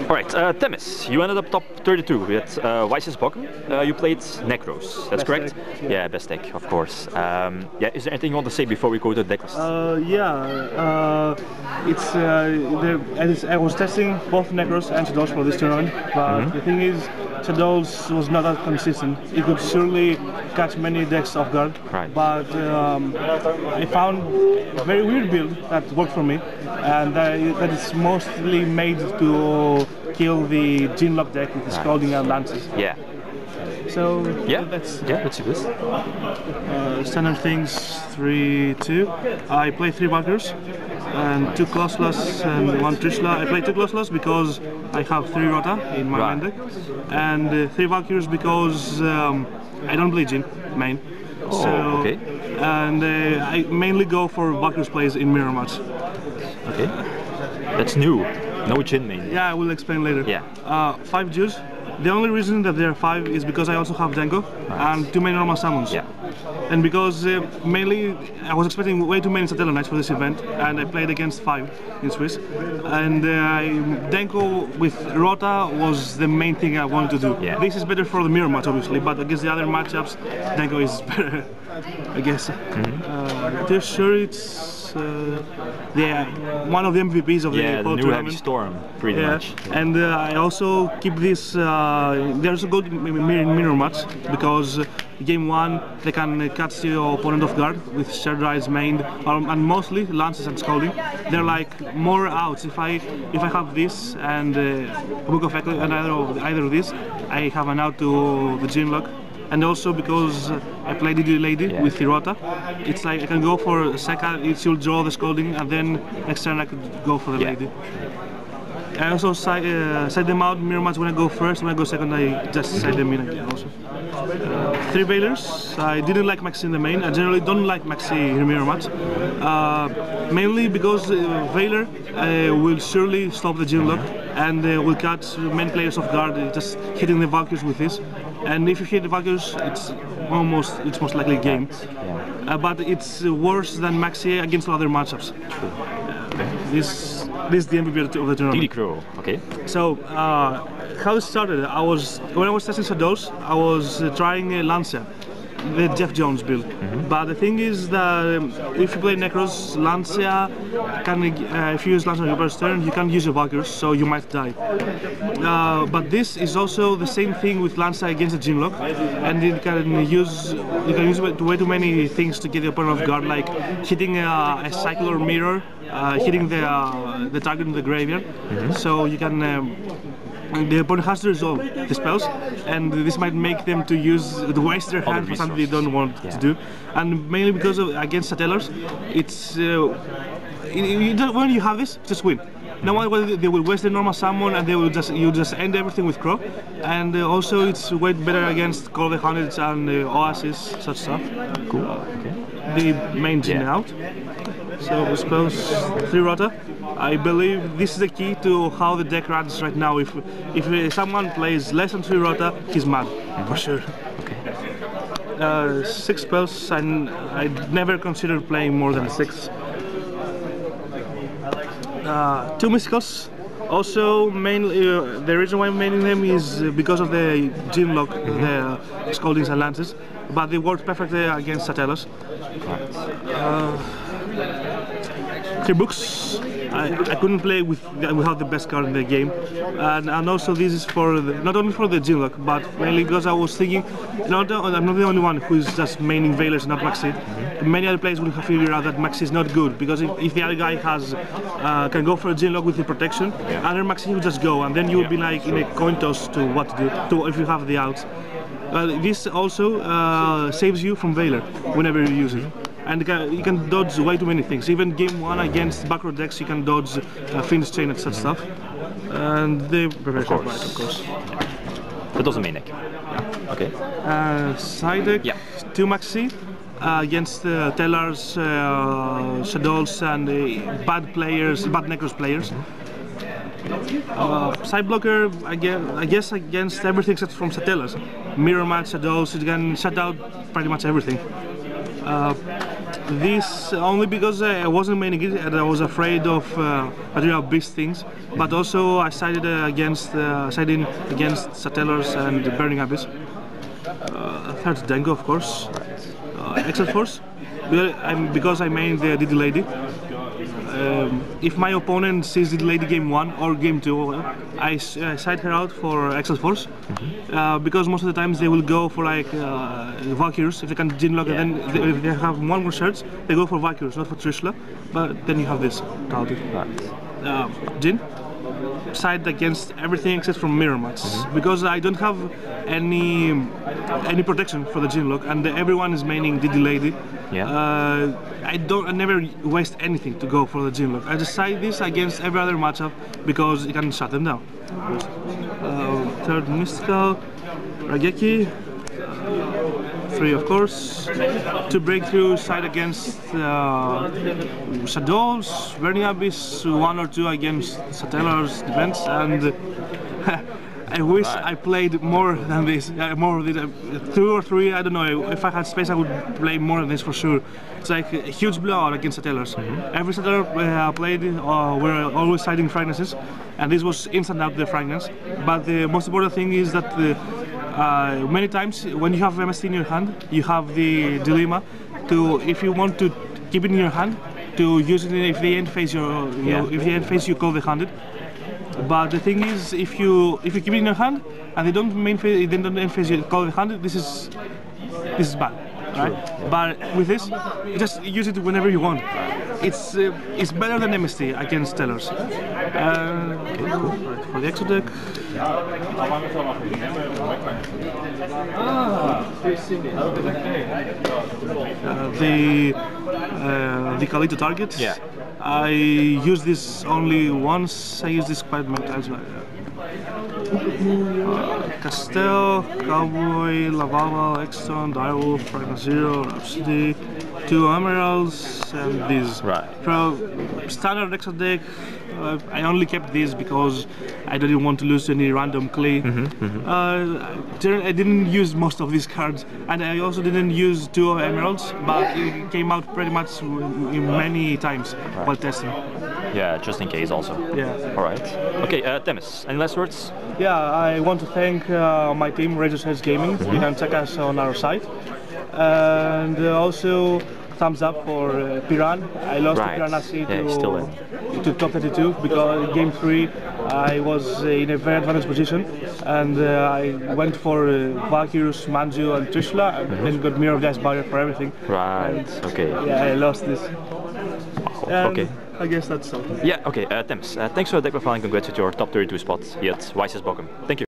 Alright, Themis, you ended up top 32 with YCS Bochum. You played Nekros, that's correct? Yeah, best deck, of course. Yeah, is there anything you want to say before we go to the deck list? I was testing both Nekros and Shadows for this tournament, but the thing is, Shadows was not that consistent. It could surely catch many decks off guard, but I found a very weird build that worked for me, and that is mostly made to kill the Ginlock deck with the Scalding and Lances. Yeah. So let's see this. Standard things 3-2. I play 3 Valkyries and 2 Colossus and 1 Trishula. I play 2 Colossus because I have 3 Rota in my main deck, and 3 Valkyries because I don't play Jin main. And I mainly go for Valkyries plays in mirror match. Okay, that's new. No Jin main. Yeah, I will explain later. Yeah. 5 Jews. The only reason that there are 5 is because I also have Denko and 2 many normal summons. Yeah. And because mainly I was expecting way too many Satellite Knights for this event, and I played against 5 in Swiss. And Denko with Rota was the main thing I wanted to do. Yeah. This is better for the mirror match, obviously, but against the other matchups, Denko is better, I guess. To sure it's one of the MVPs of the whole new tournament. Heavy Storm, pretty much. And I also keep this. There's a good mirror match because game 1 they can catch your opponent off guard with Shared Rise main, and mostly Lances and Scalding. They're like more outs. If I have this and Book of Echo and either of these, I have an out to the Ginlock. And also because I played DD Lady with Hirota, it's like I can go for a second, she'll draw the Scalding, and then next turn I could go for the Lady. I also side them out mirror match when I go first. When I go second, I just side them in again also. 3 Veilers. I didn't like Maxi in the main. I generally don't like Maxi in mirror match. Mainly because Veiler will surely stop the Ginlock and will catch many players off guard, just hitting the Valkyries with this. And if you hit the Valkyries, it's most likely a game. But it's worse than Maxi against other matchups. This is the MVP of the tournament. DD Crow, okay. So how it started? When I was testing Shadows, I was trying Lancia, the Jeff Jones build. But the thing is that if you play Nekros, Lancia can, if you use Lancia on your first turn, you can't use your Valkyries, so you might die. But this is also the same thing with Lancia against the Ginlock, and you can use way too many things to get the opponent off guard, like hitting a cycle or mirror, hitting the target in the graveyard. So you can. The opponent has to resolve the spells, and this might make them to waste their hand for something they don't want to do. And mainly because of against Satellars, it's when you have this, just win. No one they will waste their normal summon, and you just end everything with Crow. And also it's way better against Call of the Hundreds and Oasis, such stuff. Cool. Okay. The main Jin out. So I suppose 3 Rota. I believe this is the key to how the deck runs right now. If someone plays less than 3 Rota, he's mad, for sure. Okay. 6 spells, and I never considered playing more than 6. 2 Mysticals. Also, mainly the reason why I'm maining them is because of the Ginlock, the Scaldings and Lances, but they work perfectly against Satellas. 3 books. I couldn't play without the best card in the game, and also this is for not only for the Ginlock, but mainly because I was thinking, I'm not the only one who is just maining Veilers, not Maxi. Many other players will have figured out that Maxi is not good, because if the other guy can go for a Ginlock with the protection, other Maxi will just go, and then you will be like in a coin toss to what to do if you have the outs. This also saves you from Veiler whenever you use it. And you can dodge way too many things. Even game 1 against backrow decks, you can dodge Fiend's Chain and such stuff. And the preparation of course. That was the main deck. Yeah. Okay. Side deck, 2 Maxi against Tellars, Shadows, and bad Nekros players. Side blocker, I guess against everything except from Satellas. Mirror match, Shadows, you can shut out pretty much everything. This only because I wasn't maining it and I was afraid of material beast things, but also I sided against Satellars and Burning Abyss. Third Dengo, of course. Excel Force, because I mained the DD Lady. If my opponent sees DD Lady game 1 or game 2, I side her out for Excel Force, because most of the times they will go for like Valkyries. If they can Jinlock, and then if they have one more shards, they go for Valkyries, not for Trishula. But then you have this Jin. Side against everything except from mirror mats, because I don't have any protection for the Jinlock, and everyone is maining DD Lady. Yeah. I never waste anything to go for the Jinlock. I just side this against every other matchup because it can shut them down. Third Mystical, Rageki. 3 of course. To breakthrough side against Shadows, Burning Abyss, 1 or 2 against Satellars, depends, and I wish I played more than this, more of this, 2 or 3, I don't know. If I had space I would play more than this for sure. It's like a huge blowout against Satellars. Every Satellar played were always siding fragrances, and this was instant out the fragrance. But the most important thing is that many times when you have MST in your hand, you have the dilemma to, if you want to keep it in your hand, to use it if they end phase if they end phase you call the handed. But the thing is, if you keep it in your hand and they don't end phase you call the handed, this is bad, right? But with this, just use it whenever you want. It's better than MST against Stellars. For the exo deck. The Kalito target. Yeah. I use this only once. I use this quite many times. Castel, Cowboy, Lavala, Exton, Direwolf, Fragment Zero, Rhapsody, 2 Emeralds, and these. Right. For standard exo deck, I only kept these because I didn't want to lose any random clay. I didn't use most of these cards, and I also didn't use 2 Emeralds, but it came out pretty much many times while testing. Yeah, just in case also. Yeah. Alright. Okay, Themis, any last words? Yeah, I want to thank my team, YCS Gaming. You can check us on our site. And also, thumbs up for Piran. I lost to Piranasi to top 32 because in game 3 I was in a very advanced position, and I went for Valkyries, Manju and Trishula, and then got Mirror of the Ice barrier for everything. Right, and, okay. Yeah, I lost this. Okay. I guess that's all. Yeah, okay, Themis, thanks for the deck profile and congrats with your top 32 spot here at YCS Bochum. Thank you.